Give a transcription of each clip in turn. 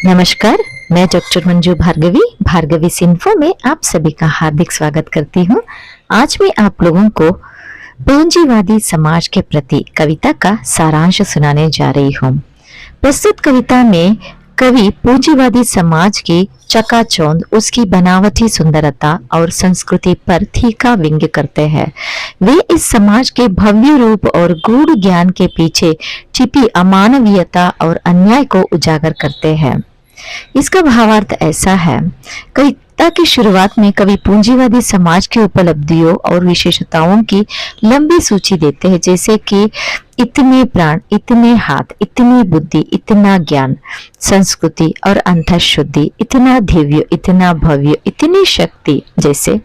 नमस्कार, मैं डॉक्टर मंजू भार्गवी सिन्फो में आप सभी का हार्दिक स्वागत करती हूँ। आज मैं आप लोगों को पूंजीवादी समाज के प्रति कविता का सारांश सुनाने जा रही हूँ। प्रस्तुत कविता में कवि पूंजीवादी समाज की चकाचौंध, उसकी बनावटी सुंदरता और संस्कृति पर तीखा व्यंग्य करते हैं। वे इस समाज के भव्य रूप और गूढ़ ज्ञान के पीछे छिपी अमानवीयता और अन्याय को उजागर करते हैं। इसका भावार्थ ऐसा है, कविता की शुरुआत में कवि पूंजीवादी समाज की उपलब्धियों और विशेषताओं की लंबी सूची देते हैं, जैसे कि इतने प्राण, इतने हाथ, इतनी बुद्धि, इतना ज्ञान, संस्कृति और अंतःशुद्धि, इतना दिव्य, इतना भव्य, इतनी शक्ति जैसे।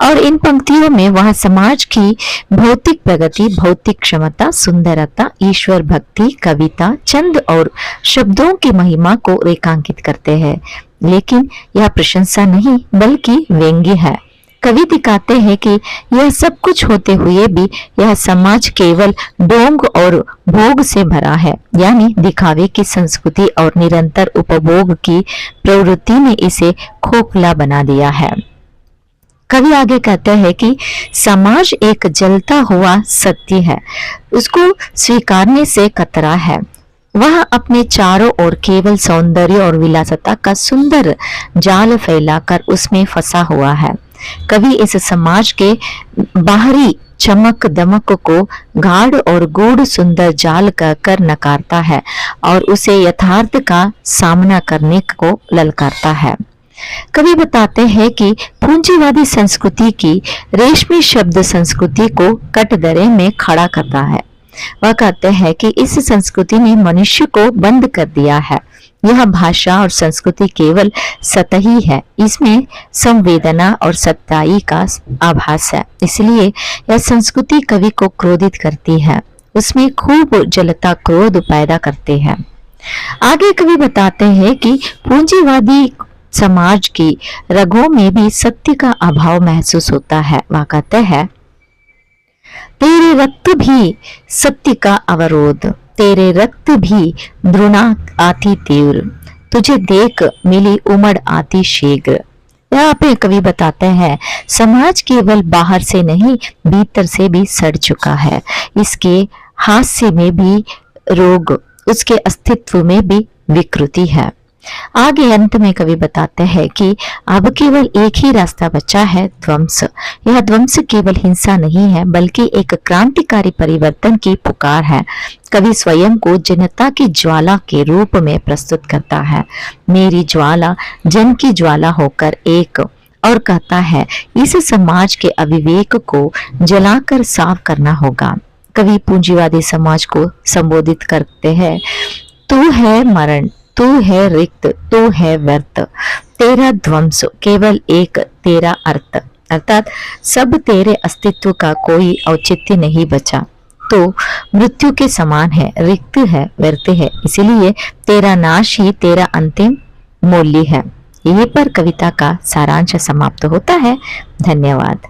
और इन पंक्तियों में वह समाज की भौतिक प्रगति, भौतिक क्षमता, सुंदरता, ईश्वर भक्ति, कविता, छंद और शब्दों की महिमा को रेखांकित करते हैं। लेकिन यह प्रशंसा नहीं बल्कि व्यंग्य है। कवि दिखाते हैं कि यह सब कुछ होते हुए भी यह समाज केवल ढोंग और भोग से भरा है, यानी दिखावे की संस्कृति और निरंतर उपभोग की प्रवृत्ति ने इसे खोखला बना दिया है। कवि आगे कहते हैं कि समाज एक जलता हुआ सत्य है, उसको स्वीकारने से कतरा है। वह अपने चारों ओर केवल सौंदर्य और विलासता का सुंदर जाल फैलाकर उसमें फंसा हुआ है। कवि इस समाज के बाहरी चमक दमक को गाढ़ और गूढ़ सुंदर जाल कहकर नकारता है और उसे यथार्थ का सामना करने को ललकारता है। कवि बताते हैं कि पूंजीवादी संस्कृति की रेशमी शब्द संस्कृति को कटघरे में खड़ा करता है। वह कहते हैं कि इस संस्कृति ने मनुष्य को बंद कर दिया है। यह भाषा और संस्कृति केवल सतही है, इसमें संवेदना और सच्चाई का आभास है। इसलिए यह संस्कृति कवि को क्रोधित करती है, उसमें खूब जलता क्रोध पैदा करते हैं। आगे कवि बताते हैं कि पूंजीवादी समाज की रगों में भी सत्य का अभाव महसूस होता है। वह कहते हैं, तेरे रक्त भी सत्य का अवरोध, तेरे रक्त भी द्रोणा आती तीव्र, तुझे देख मिली उमड़ आती शीघ्र। यहाँ पे कवि बताते हैं, समाज केवल बाहर से नहीं भीतर से भी सड़ चुका है। इसके हास्य में भी रोग, उसके अस्तित्व में भी विकृति है। आगे अंत में कवि बताते हैं कि अब केवल एक ही रास्ता बचा है, ध्वंस। यह ध्वंस केवल हिंसा नहीं है बल्कि एक क्रांतिकारी परिवर्तन की पुकार है। कवि स्वयं को जनता की ज्वाला के रूप में प्रस्तुत करता है, मेरी ज्वाला जन की ज्वाला होकर एक, और कहता है इस समाज के अविवेक को जलाकर साफ करना होगा। कवि पूंजीवादी समाज को संबोधित करते हैं, तू है मरण, तू है रिक्त, तू है व्यर्थ, तेरा ध्वंस केवल एक, तेरा अर्थ, अर्थात सब तेरे अस्तित्व का कोई औचित्य नहीं बचा, तो मृत्यु के समान है, रिक्त है, व्यर्थ है, इसीलिए तेरा नाश ही तेरा अंतिम मूल्य है। यहीं पर कविता का सारांश समाप्त होता है। धन्यवाद।